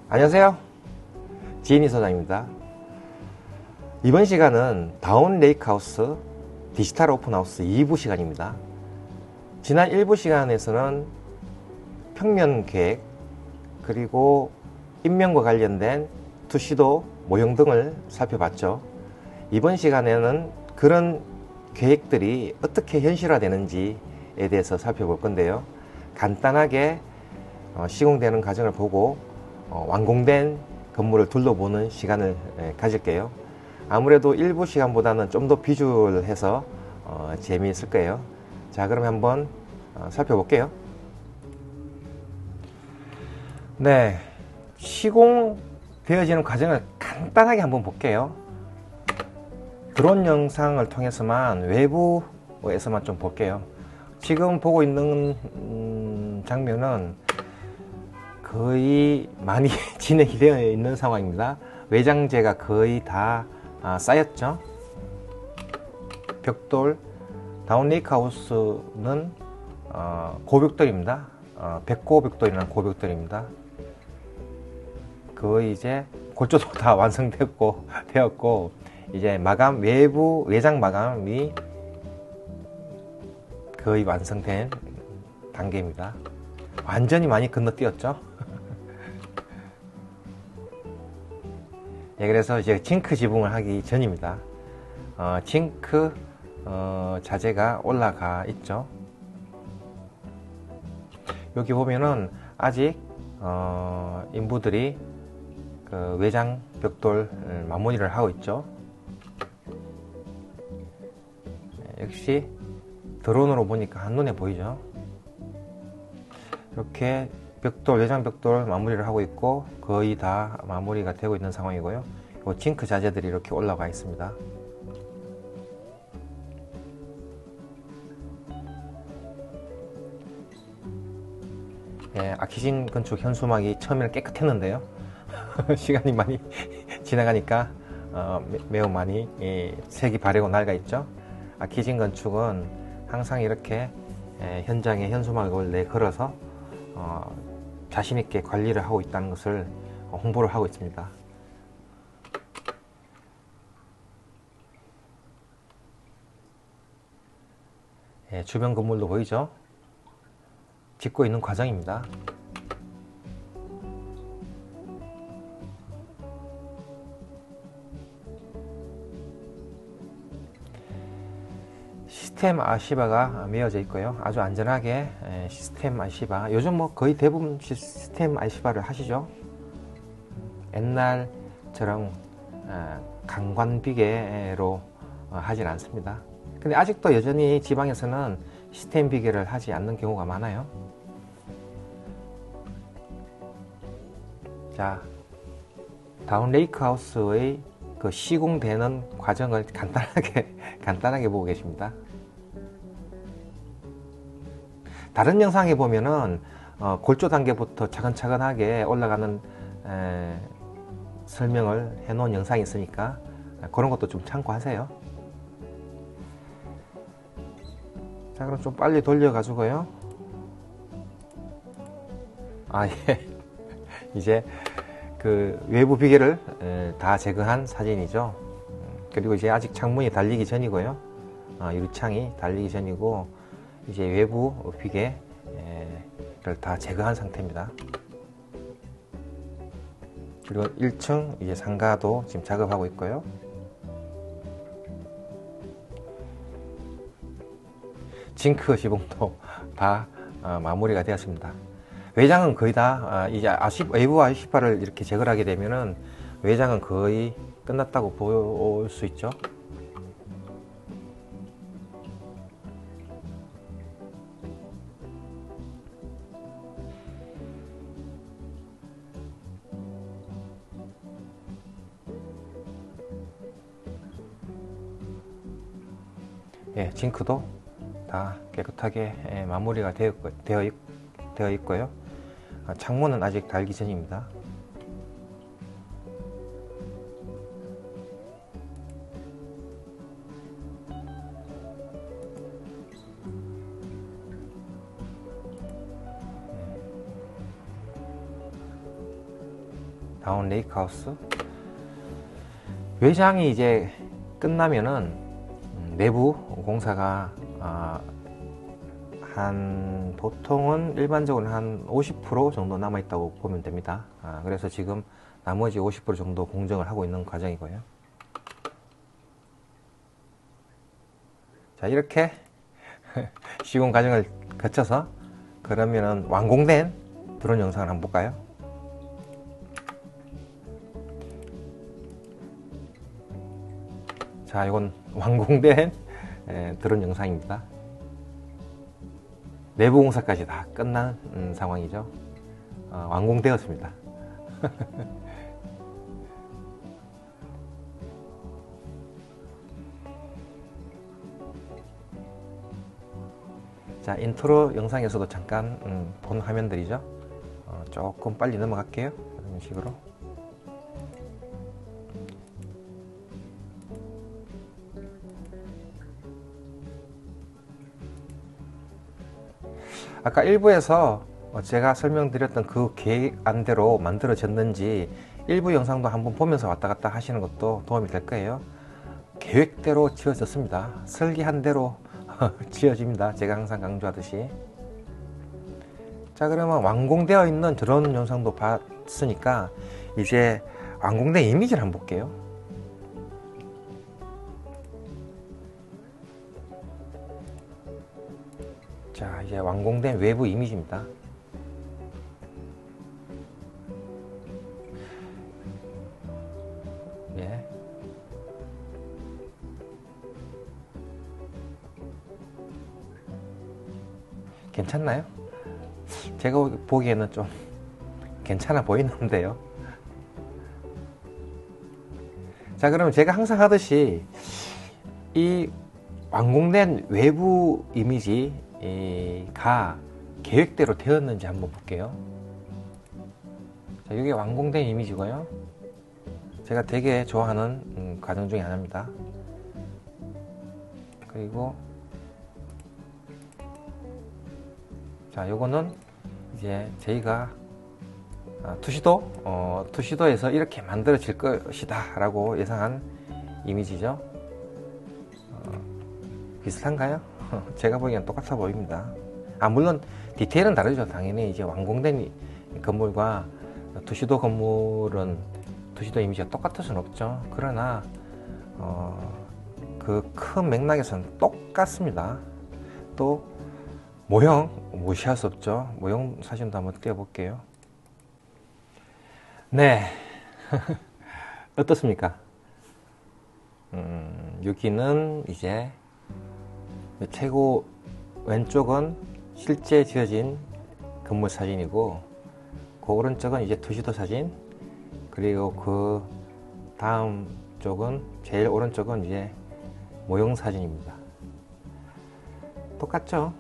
안녕하세요, 지인이 소장입니다. 이번 시간은 다운 레이크하우스 디지털 오픈하우스 2부 시간입니다. 지난 1부 시간에서는 평면 계획 그리고 인명과 관련된 투시도 모형 등을 살펴봤죠. 이번 시간에는 그런 계획들이 어떻게 현실화되는지에 대해서 살펴볼 건데요. 간단하게 시공되는 과정을 보고 완공된 건물을 둘러보는 시간을 가질게요. 아무래도 일부 시간보다는 좀 더 비주얼해서 재미있을 거예요. 자, 그럼 한번 살펴볼게요. 네, 시공되어지는 과정을 간단하게 한번 볼게요. 드론 영상을 통해서만 외부에서만 좀 볼게요. 지금 보고 있는 장면은 거의 많이 진행이 되어 있는 상황입니다. 외장재가 거의 다 쌓였죠. 벽돌, 다운 레이크하우스는 고벽돌입니다. 백고벽돌이라는 고벽돌입니다. 거의 이제 골조도 다 완성됐고 되었고, 이제 마감, 외부 외장 마감이 거의 완성된 단계입니다. 완전히 많이 건너뛰었죠. 예, 그래서 이제 징크 지붕을 하기 전입니다. 징크 자재가 올라가 있죠. 여기 보면은 아직 인부들이 그 외장 벽돌 마무리를 하고 있죠. 역시 드론으로 보니까 한눈에 보이죠. 이렇게 벽돌, 외장 벽돌 마무리를 하고 있고 거의 다 마무리가 되고 있는 상황이고요. 이 징크 자재들이 이렇게 올라가 있습니다. 예, 아키진 건축 현수막이 처음에는 깨끗했는데요. 시간이 많이 지나가니까 매우 많이 색이 바래고 낡아 있죠. 아키진 건축은 항상 이렇게 현장에 현수막을 내걸어서 자신있게 관리를 하고 있다는 것을 홍보를 하고 있습니다. 예, 주변 건물도 보이죠? 짓고 있는 과정입니다. 시스템 아시바가 메어져 있고요. 아주 안전하게 시스템 아시바, 요즘 뭐 거의 대부분 시스템 아시바를 하시죠. 옛날처럼 강관비계로 하진 않습니다. 근데 아직도 여전히 지방에서는 시스템 비계를 하지 않는 경우가 많아요. 자, 다운 레이크하우스의 그 시공되는 과정을 간단하게 보고 계십니다. 다른 영상에 보면은 골조 단계부터 차근차근하게 올라가는 설명을 해 놓은 영상이 있으니까 그런 것도 좀 참고하세요. 자, 그럼 좀 빨리 돌려 가지고요. 예. 이제 그 외부 비계를 다 제거한 사진이죠. 그리고 이제 아직 창문이 달리기 전이고요. 유리창이 달리기 전이고, 이제 외부 비계를 다 제거한 상태입니다. 그리고 1층 이제 상가도 지금 작업하고 있고요. 징크 지붕도 다 마무리가 되었습니다. 외장은 거의 다 이제 외부 아시바를 이렇게 제거를 하게 되면은 외장은 거의 끝났다고 볼 수 있죠. 예, 징크도 다 깨끗하게 마무리가 되어 있고요. 창문은 아직 달기 전입니다. 다운 레이크하우스. 외장이 이제 끝나면은 내부 공사가 보통은 일반적으로 한 50% 정도 남아 있다고 보면 됩니다. 그래서 지금 나머지 50% 정도 공정을 하고 있는 과정이고요. 자, 이렇게 시공 과정을 거쳐서 그러면은 완공된 드론 영상을 한번 볼까요? 자, 이건 완공된 드론 영상입니다. 내부 공사까지 다 끝난 상황이죠. 완공되었습니다. 자, 인트로 영상에서도 잠깐 본 화면들이죠. 조금 빨리 넘어갈게요. 이런 식으로. 아까 일부에서 제가 설명드렸던 그 계획안대로 만들어졌는지 일부 영상도 한번 보면서 왔다 갔다 하시는 것도 도움이 될 거예요. 계획대로 지어졌습니다. 설계한 대로 지어집니다. 제가 항상 강조하듯이. 자, 그러면 완공되어 있는 드론 영상도 봤으니까 이제 완공된 이미지를 한번 볼게요. 자, 이제 완공된 외부 이미지입니다. 예. 괜찮나요? 제가 보기에는 좀 괜찮아 보이는데요. 자, 그러면 제가 항상 하듯이 이 완공된 외부 이미지가 계획대로 되었는지 한번 볼게요. 자, 이게 완공된 이미지고요. 제가 되게 좋아하는 과정 중에 하나입니다. 그리고 자, 요거는 이제 저희가 투시도에서 이렇게 만들어질 것이다 라고 예상한 이미지죠. 비슷한가요? 제가 보기엔 똑같아 보입니다. 물론 디테일은 다르죠. 당연히 이제 완공된 건물과 투시도 건물은 투시도 이미지가 똑같을 수는 없죠. 그러나 그 큰 맥락에서는 똑같습니다. 또 모형 무시할 수 없죠. 모형 사진도 한번 띄워볼게요. 네. 어떻습니까? 여기는 이제 최고 왼쪽은 실제 지어진 건물 사진이고, 그 오른쪽은 이제 투시도 사진, 그리고 그 다음 쪽은, 제일 오른쪽은 이제 모형 사진입니다. 똑같죠?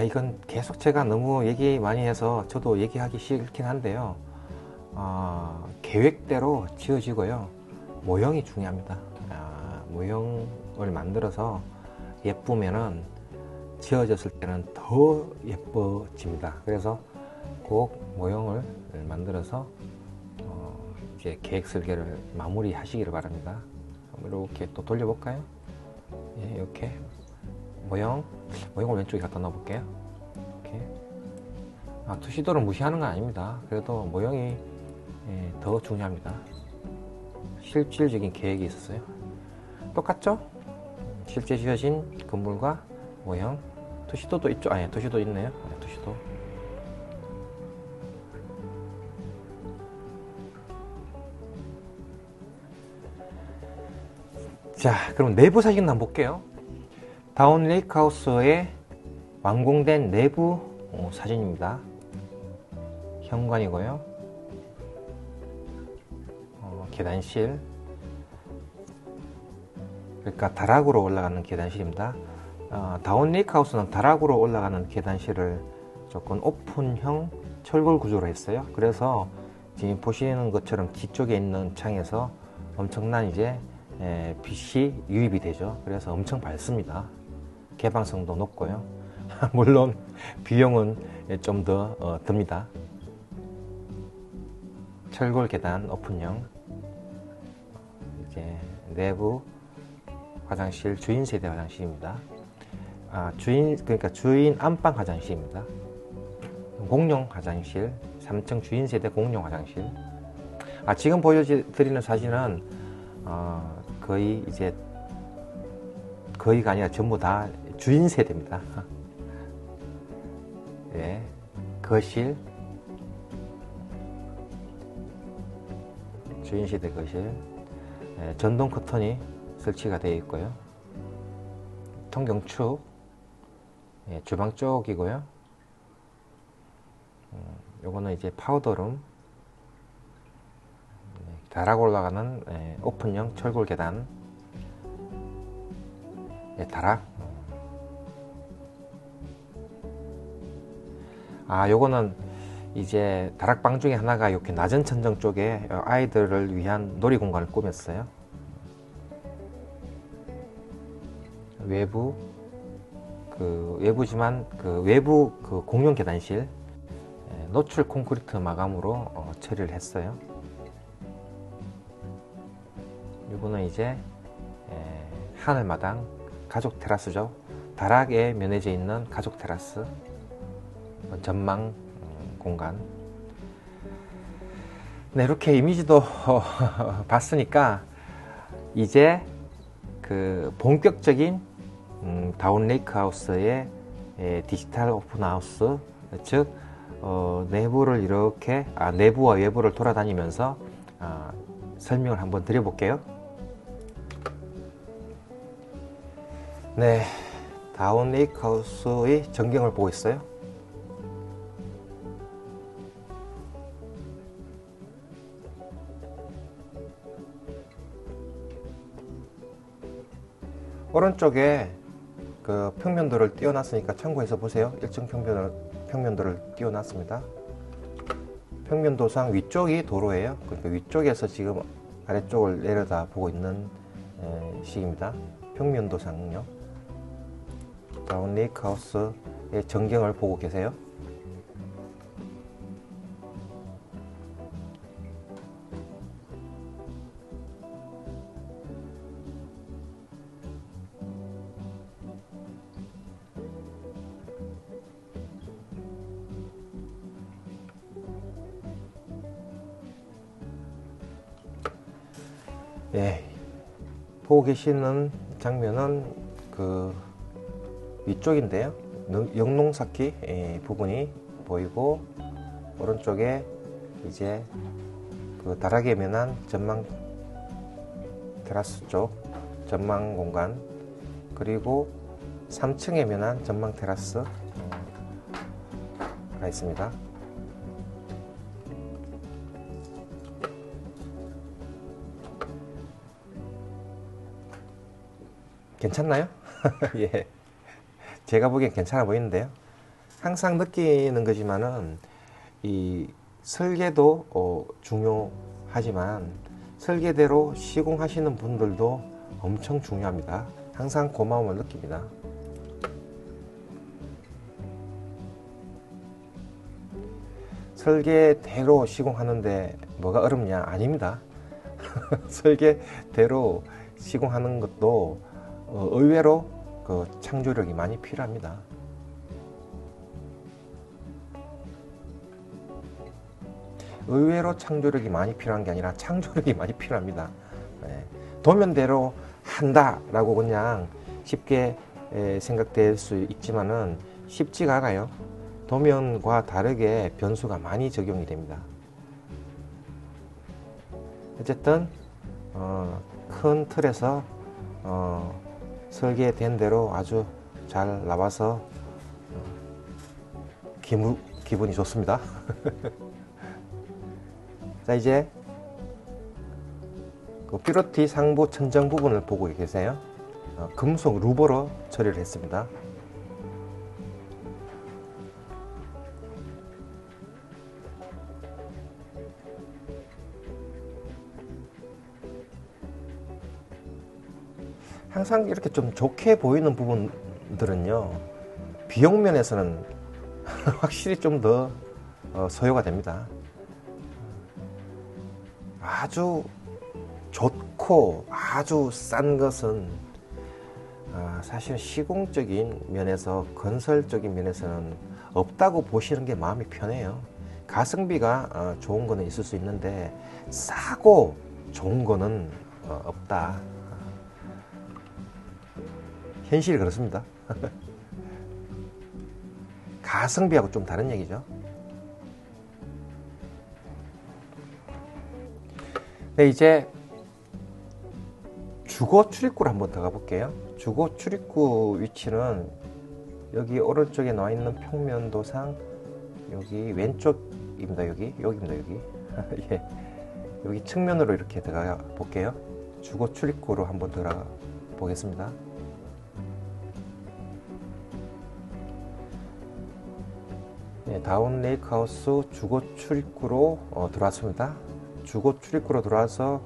이건 계속 제가 너무 얘기 많이 해서 저도 얘기하기 싫긴 한데요. 계획대로 지어지고요. 모형이 중요합니다. 모형을 만들어서 예쁘면은 지어졌을 때는 더 예뻐집니다. 그래서 꼭 모형을 만들어서 이제 계획 설계를 마무리 하시기를 바랍니다. 이렇게 또 돌려볼까요? 예, 이렇게 모형을 왼쪽에 갖다 넣어볼게요. 이렇게. 투시도를 무시하는 건 아닙니다. 그래도 모형이 더 중요합니다. 실질적인 계획이 있었어요. 똑같죠? 실제 지어진 건물과 모형. 투시도도 있죠? 투시도 있네요. 투시도. 자, 그럼 내부 사진 한번 볼게요. 다운 레이크하우스의 완공된 내부 사진입니다. 현관이고요. 계단실. 그러니까 다락으로 올라가는 계단실입니다. 다운 레이크하우스는 다락으로 올라가는 계단실을 조금 오픈형 철골 구조로 했어요. 그래서 지금 보시는 것처럼 뒤쪽에 있는 창에서 엄청난 이제 빛이 유입이 되죠. 그래서 엄청 밝습니다. 개방성도 높고요. 물론 비용은 좀 더 듭니다. 철골 계단 오픈형, 이제 내부 화장실, 주인 세대 화장실입니다. 그러니까 주인 안방 화장실입니다. 공용 화장실, 3층 주인 세대 공용 화장실. 지금 보여드리는 사진은 거의 이제 거의가 아니라 전부 다 주인 세대입니다. 예, 거실, 주인 세대 거실, 전동 커튼이 설치가 되어 있고요. 통경축, 주방 쪽이고요. 요거는 이제 파우더룸, 다락 올라가는 오픈형 철골 계단, 다락. 요거는 이제 다락방 중에 하나가 이렇게 낮은 천정 쪽에 아이들을 위한 놀이 공간을 꾸몄어요. 외부지만 외부 공용 계단실, 노출 콘크리트 마감으로 처리를 했어요. 이거는 이제 하늘마당 가족 테라스죠. 다락에 면해져 있는 가족 테라스, 전망 공간. 네, 이렇게 이미지도 봤으니까 이제 본격적인 다운 레이크 하우스의 디지털 오픈 하우스, 즉 내부를 이렇게 내부와 외부를 돌아다니면서 설명을 한번 드려볼게요. 네, 다운 레이크 하우스의 전경을 보고 있어요. 오른쪽에 평면도를 띄워놨으니까 참고해서 보세요. 1층 평면도를 띄워놨습니다. 평면도상 위쪽이 도로예요. 그러니까 위쪽에서 지금 아래쪽을 내려다 보고 있는 식입니다. 평면도상요. 다운 레이크 하우스의 전경을 보고 계세요. 예, 보고 계시는 장면은 위쪽인데요. 영농사키 부분이 보이고, 오른쪽에 이제 다락에 면한 전망 테라스 쪽 전망 공간, 그리고 3층에 면한 전망 테라스가 있습니다. 괜찮나요? 예, 제가 보기엔 괜찮아 보이는데요. 항상 느끼는 거지만은 이 설계도 중요하지만 설계대로 시공하시는 분들도 엄청 중요합니다. 항상 고마움을 느낍니다. 설계대로 시공하는데 뭐가 어렵냐? 아닙니다. 설계대로 시공하는 것도 의외로 창조력이 많이 필요합니다. 의외로 창조력이 많이 필요한 게 아니라 창조력이 많이 필요합니다. 도면대로 한다라고 그냥 쉽게 생각될 수 있지만은 쉽지가 않아요. 도면과 다르게 변수가 많이 적용이 됩니다. 어쨌든 큰 틀에서 설계된 대로 아주 잘 나와서 기분이 좋습니다. 자, 이제 삐로티 상부 천정 부분을 보고 계세요. 금속 루버로 처리를 했습니다. 항상 이렇게 좀 좋게 보이는 부분들은요, 비용 면에서는 확실히 좀 더 소요가 됩니다. 아주 좋고 아주 싼 것은 사실 시공적인 면에서, 건설적인 면에서는 없다고 보시는 게 마음이 편해요. 가성비가 좋은 거는 있을 수 있는데 싸고 좋은 거는 없다. 현실이 그렇습니다. 가성비하고 좀 다른 얘기죠. 네, 이제 주거 출입구를 한번 들어가 볼게요. 주거 출입구 위치는 여기 오른쪽에 나와 있는 평면도상 여기 왼쪽입니다. 여기입니다. 여기. 예. 여기 측면으로 이렇게 들어가 볼게요. 주거 출입구로 한번 들어가 보겠습니다. 네, 다운 레이크하우스 주거 출입구로 들어왔습니다. 주거 출입구로 들어와서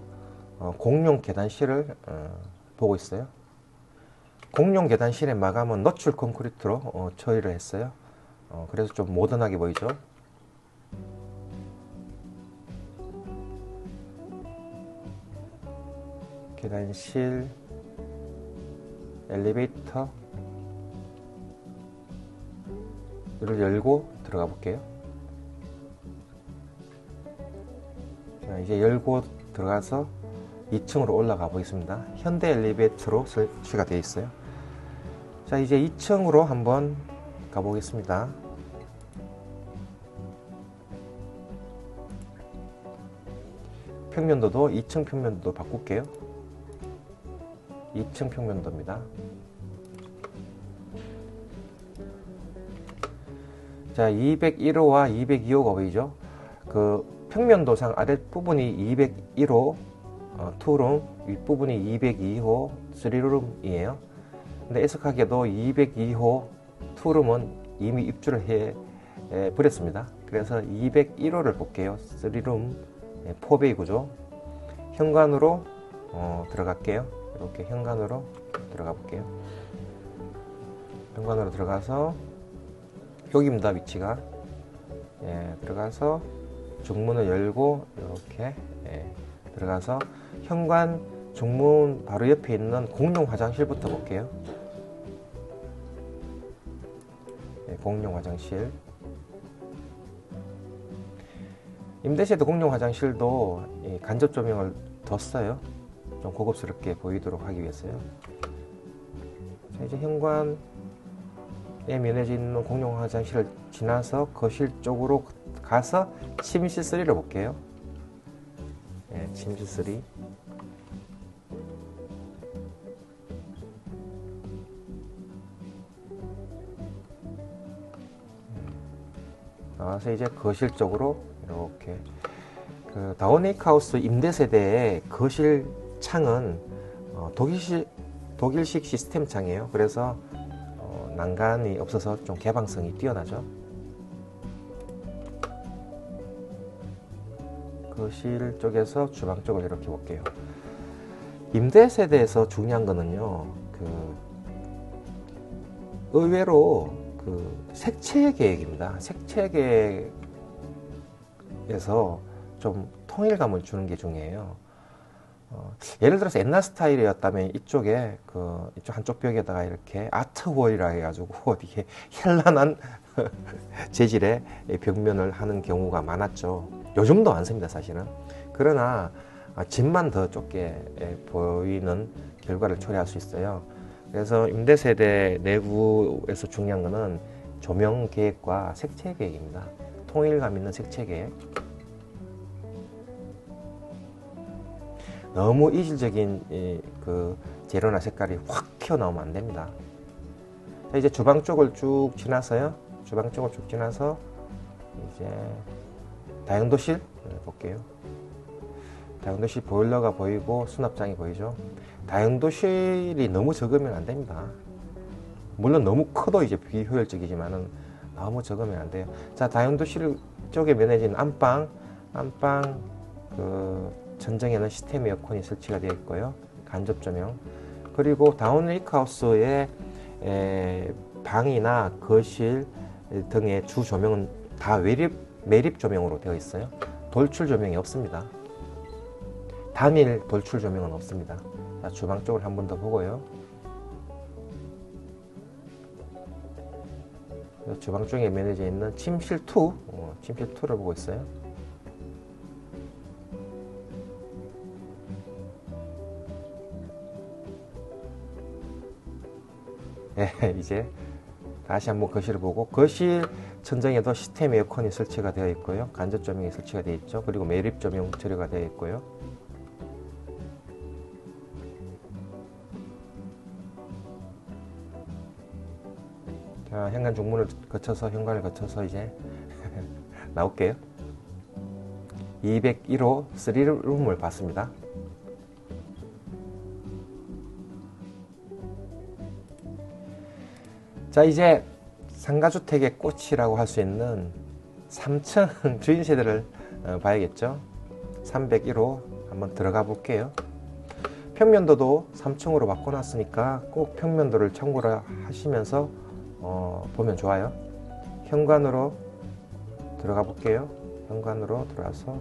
공용 계단실을 보고 있어요. 공용 계단실의 마감은 너출 콘크리트로 처리를 했어요. 그래서 좀 모던하게 보이죠. 계단실, 엘리베이터 를 열고 들어가 볼게요. 자, 이제 열고 들어가서 2층으로 올라가 보겠습니다. 현대 엘리베이터로 설치가 되어 있어요. 자, 이제 2층으로 한번 가보겠습니다. 평면도도 2층 평면도도 바꿀게요. 2층 평면도입니다. 자, 201호와 202호가 보이죠? 그 평면도상 아랫부분이 201호 투룸, 윗부분이 202호 3룸이에요. 근데 애석하게도 202호 투룸은 이미 입주를 해 버렸습니다. 그래서 201호를 볼게요. 3룸 4베이 구조. 현관으로 들어갈게요. 이렇게 현관으로 들어가 볼게요. 현관으로 들어가서 여기입니다. 위치가. 예, 들어가서 중문을 열고 이렇게 들어가서 현관 중문 바로 옆에 있는 공용 화장실부터 볼게요. 예, 공용 화장실. 임대시에도 공용 화장실도 간접 조명을 뒀어요. 좀 고급스럽게 보이도록 하기 위해서요. 자, 이제 현관에 면해져 있는 공용 화장실을 지나서 거실 쪽으로 가서 침실 3를 볼게요. 네, 침실 3. 나와서 이제 거실 쪽으로 이렇게 그 다운레이크하우스 임대 세대의 거실 창은 독일식 시스템 창이에요. 그래서 난간이 없어서 좀 개방성이 뛰어나죠. 거실 쪽에서 주방 쪽을 이렇게 볼게요. 임대 세대에서 중요한 거는요, 의외로 색채 계획입니다. 색채 계획에서 좀 통일감을 주는 게 중요해요. 예를 들어서 옛날 스타일이었다면 이쪽에 이쪽 한쪽 벽에다가 이렇게 아트월이라 해가지고 이게 현란한 재질의 벽면을 하는 경우가 많았죠. 요즘도 많습니다, 사실은. 그러나 집만 더 좁게 보이는 결과를 초래할 수 있어요. 그래서 임대세대 내부에서 중요한 거는 조명 계획과 색채 계획입니다. 통일감 있는 색채 계획. 너무 이질적인 재료나 색깔이 확 튀어나오면 안 됩니다. 자, 이제 주방 쪽을 쭉 지나서요. 주방 쪽을 쭉 지나서 이제 다용도실 볼게요. 다용도실 보일러가 보이고 수납장이 보이죠. 다용도실이 너무 적으면 안 됩니다. 물론 너무 커도 이제 비효율적이지만은 너무 적으면 안 돼요. 자, 다용도실 쪽에 면해진 안방 전정에는 시스템 에어컨이 설치가 되어 있고요. 간접 조명. 그리고 다운 레이크하우스의 방이나 거실 등의 주 조명은 다 매립 조명으로 되어 있어요. 돌출 조명이 없습니다. 단일 돌출 조명은 없습니다. 자, 주방 쪽을 한 번 더 보고요. 주방 쪽에 매너져 있는 침실2, 침실2를 보고 있어요. 네, 이제 다시 한번 거실을 보고, 거실 천장에도 시스템 에어컨이 설치가 되어 있고요. 간접 조명이 설치가 되어 있죠. 그리고 매립 조명 처리가 되어 있고요. 자, 현관 중문을 거쳐서, 현관을 거쳐서 이제 나올게요. 201호 3룸을 봤습니다. 자, 이제 상가주택의 꽃이라고 할 수 있는 3층 주인 세대를 봐야겠죠. 301호 한번 들어가 볼게요. 평면도도 3층으로 바꿔놨으니까 꼭 평면도를 참고를 하시면서 보면 좋아요. 현관으로 들어가 볼게요. 현관으로 들어와서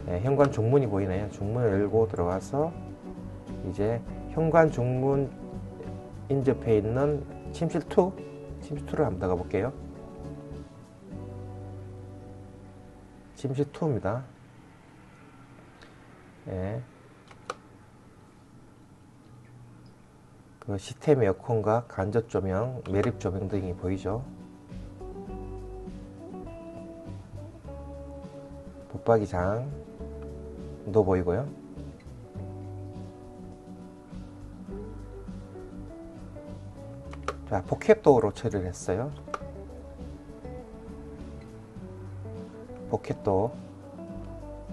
현관 중문이 보이네요. 중문을 열고 들어가서 이제 현관 중문 인접해 있는 침실2를 한번 들어가 볼게요. 침실2입니다. 예. 그 시스템 에어컨과 간접 조명, 매립 조명 등이 보이죠. 붙박이장도 보이고요. 자, 포켓도어로 처리를 했어요. 포켓도어.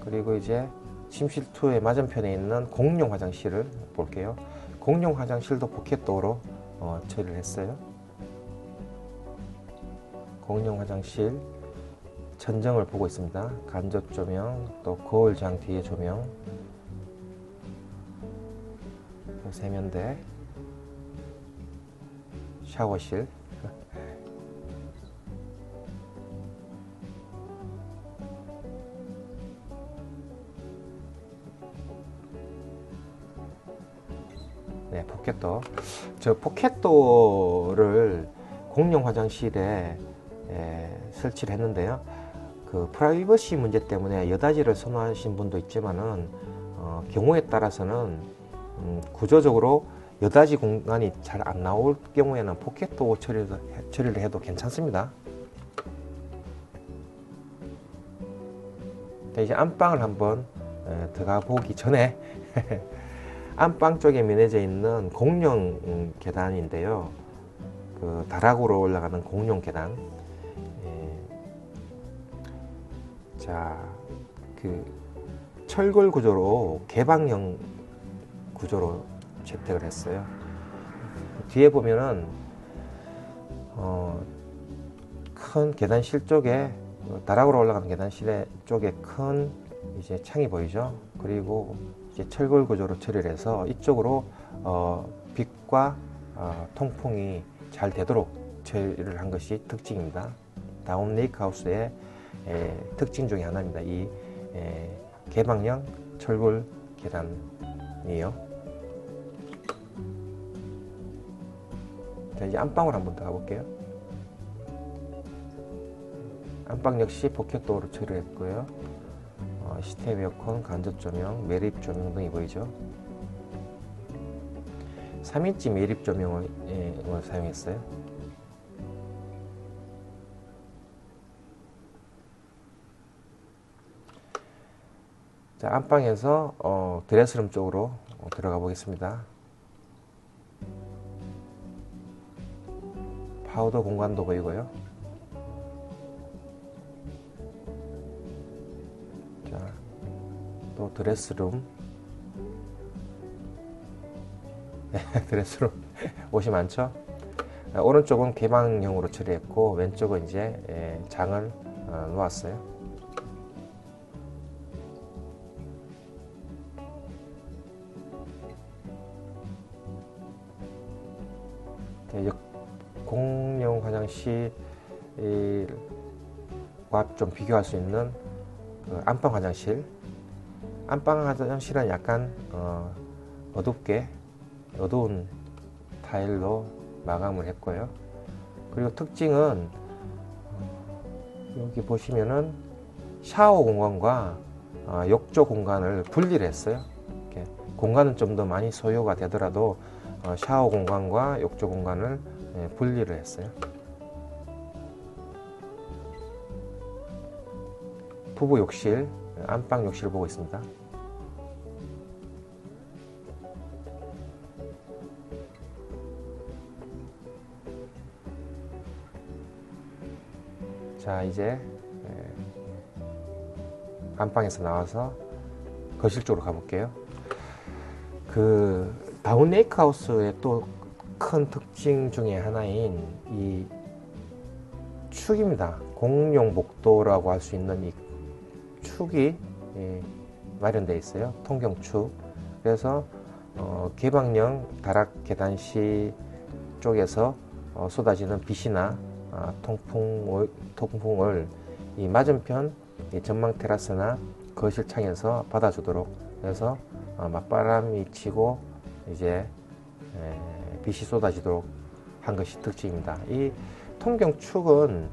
그리고 이제 침실2의 맞은편에 있는 공용 화장실을 볼게요. 공용 화장실도 포켓도어로 처리를 했어요. 공용 화장실 천정을 보고 있습니다. 간접 조명, 또 거울장 뒤에 조명, 세면대, 샤워실. 네, 포켓도어. 저 포켓도어를 공용 화장실에 설치를 했는데요. 그 프라이버시 문제 때문에 여닫이를 선호하신 분도 있지만은 경우에 따라서는 구조적으로 여닫이 공간이 잘 안 나올 경우에는 포켓도어 처리를 해도 괜찮습니다. 이제 안방을 한번 들어가 보기 전에 안방 쪽에 면해져 있는 공용 계단인데요. 그 다락으로 올라가는 공용 계단. 자, 그 철골 구조로 개방형 구조로 채택을 했어요. 뒤에 보면은 큰 계단실 쪽에 다락으로 올라가는 계단실 쪽에 큰 이제 창이 보이죠. 그리고 이제 철골 구조로 처리를 해서 이쪽으로 빛과 통풍이 잘 되도록 처리를 한 것이 특징입니다. 다운 레이크하우스의 특징 중에 하나입니다. 이 개방형 철골 계단이에요. 자, 이제 안방으로 한번 더 가볼게요. 안방 역시 포켓도어로 처리했고요. 시스템 에어컨, 간접 조명, 매립 조명 등이 보이죠. 3인치 매립 조명을 사용했어요. 자, 안방에서 드레스룸 쪽으로 들어가 보겠습니다. 파우더 공간도 보이고요. 자, 또 드레스룸. 드레스룸 옷이 많죠. 오른쪽은 개방형으로 처리했고 왼쪽은 이제 장을 놓았어요. 공용 화장실과 좀 비교할 수 있는 그 안방 화장실. 안방 화장실은 약간 어둡게 어두운 타일로 마감을 했고요. 그리고 특징은 여기 보시면은 샤워 공간과 욕조 공간을 분리를 했어요. 이렇게 공간은 좀 더 많이 소요가 되더라도 샤워 공간과 욕조 공간을 분리를 했어요. 부부 욕실, 안방 욕실을 보고 있습니다. 자, 이제 안방에서 나와서 거실 쪽으로 가볼게요. 그 다운 레이크 하우스의 또 큰 특징 중에 하나인 이 축입니다. 공용 복도라고 할 수 있는 이 축이 마련되어 있어요. 통경축. 그래서 개방형 다락 계단시 쪽에서 쏟아지는 빛이나 통풍을 이 맞은편 이 전망 테라스나 거실 창에서 받아주도록 해서 맞바람이 치고 이제 빛이 쏟아지도록 한 것이 특징입니다. 이 통경축은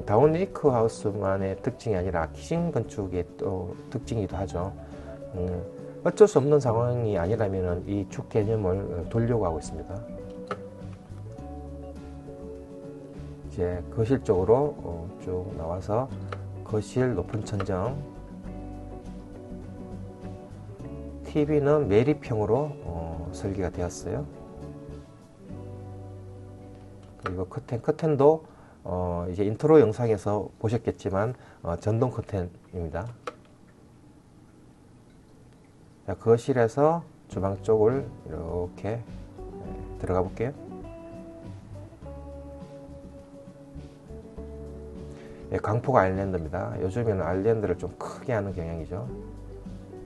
다운 레이크 하우스만의 특징이 아니라 키징 건축의 또 특징이기도 하죠. 어쩔 수 없는 상황이 아니라면 이 축 개념을 두려고 하고 있습니다. 이제 거실 쪽으로 쭉 나와서 거실 높은 천정, TV는 매립형으로 설계가 되었어요. 그리고 커튼도 이제 인트로 영상에서 보셨겠지만 전동 커튼입니다. 자, 거실에서 주방 쪽을 이렇게 들어가 볼게요. 광폭 아일랜드입니다. 요즘에는 아일랜드를 좀 크게 하는 경향이죠.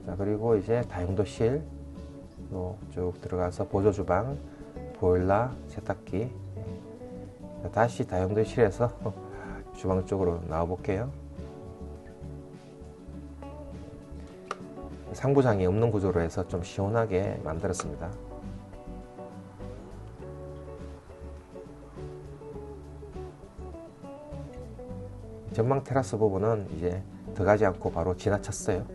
자, 그리고 이제 다용도실로 쭉 들어가서 보조주방, 보일러, 세탁기. 자, 다시 다용도실에서 주방 쪽으로 나와 볼게요. 상부장이 없는 구조로 해서 좀 시원하게 만들었습니다. 전망 테라스 부분은 이제 들어가지 않고 바로 지나쳤어요.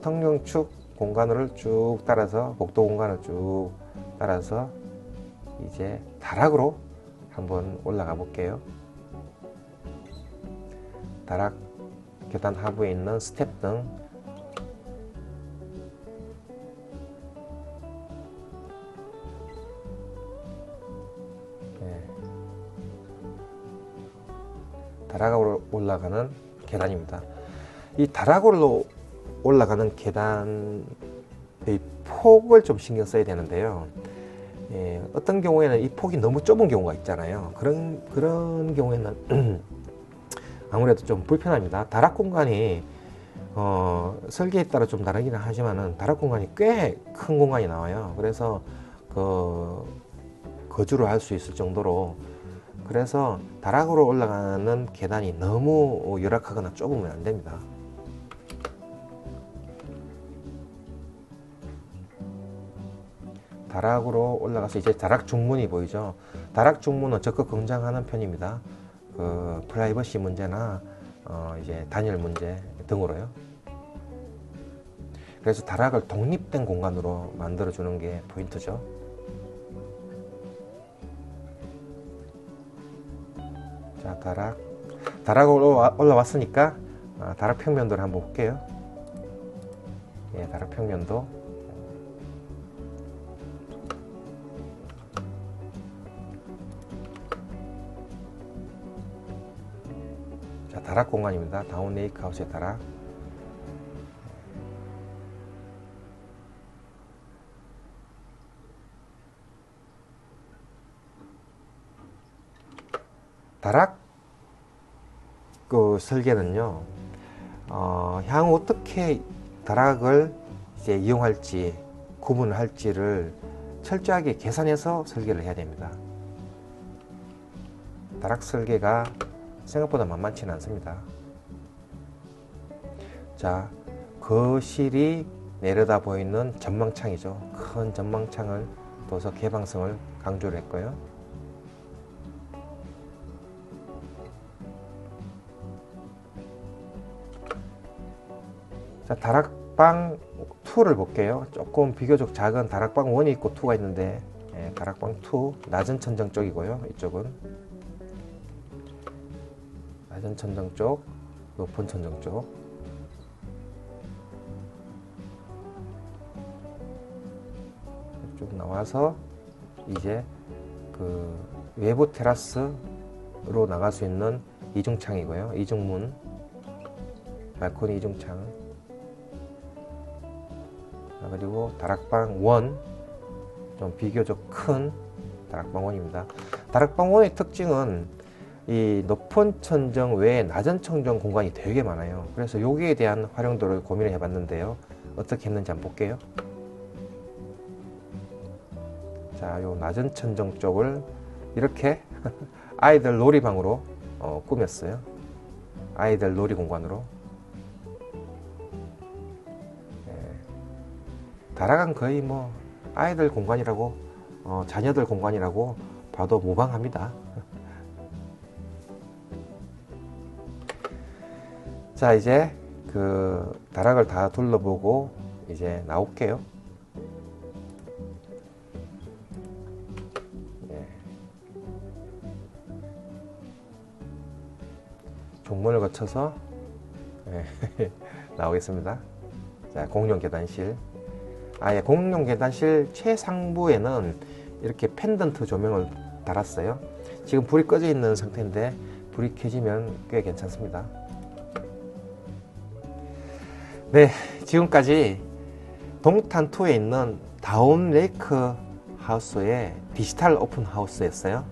통경축 공간을 쭉 따라서 복도 공간을 쭉 따라서 이제 다락으로 한번 올라가 볼게요. 다락 계단 하부에 있는 스텝등, 다락으로 올라가는 계단입니다. 이 다락으로 올라가는 계단의 폭을 좀 신경 써야 되는데요. 어떤 경우에는 이 폭이 너무 좁은 경우가 있잖아요. 그런 경우에는 아무래도 좀 불편합니다. 다락 공간이 설계에 따라 좀 다르기는 하지만은 다락 공간이 꽤 큰 공간이 나와요. 그래서 거주를 할 수 있을 정도로, 그래서 다락으로 올라가는 계단이 너무 열악하거나 좁으면 안 됩니다. 다락으로 올라가서 이제 다락 중문이 보이죠. 다락 중문은 적극 권장하는 편입니다. 그 프라이버시 문제나 이제 단열 문제 등으로요. 그래서 다락을 독립된 공간으로 만들어 주는 게 포인트죠. 자, 다락으로 올라왔으니까 다락 평면도를 한번 볼게요. 예, 다락 평면도. 자, 다락 공간입니다. 다운 레이크 하우스의 다락. 다락 그 설계는요, 향후 어떻게 다락을 이제 이용할지, 구분할지를 철저하게 계산해서 설계를 해야 됩니다. 다락 설계가 생각보다 만만치는 않습니다. 자, 거실이 내려다 보이는 전망창이죠. 큰 전망창을 둬서 개방성을 강조를 했고요. 자, 다락방 2를 볼게요. 조금 비교적 작은 다락방 1이 있고 2가 있는데, 다락방 2 낮은 천정 쪽이고요. 이쪽은 낮은 천정 쪽, 높은 천정 쪽. 쭉 나와서 이제 그 외부 테라스로 나갈 수 있는 이중창이고요. 이중문, 발코니 이중창. 그리고 다락방 1, 좀 비교적 큰 다락방 1입니다. 다락방 1의 특징은 이 높은 천정 외에 낮은 천정 공간이 되게 많아요. 그래서 여기에 대한 활용도를 고민을 해봤는데요. 어떻게 했는지 한번 볼게요. 자, 요 낮은 천정 쪽을 이렇게 아이들 놀이방으로 꾸몄어요. 아이들 놀이 공간으로. 다락은 거의 뭐 아이들 공간이라고 자녀들 공간이라고 봐도 무방합니다. 자, 이제 그 다락을 다 둘러보고 이제 나올게요. 중문을 거쳐서 나오겠습니다. 자, 공용 계단실. 공용 계단실 최상부에는 이렇게 펜던트 조명을 달았어요. 지금 불이 꺼져 있는 상태인데 불이 켜지면 꽤 괜찮습니다. 네, 지금까지 동탄2에 있는 다운 레이크 하우스의 디지털 오픈 하우스였어요.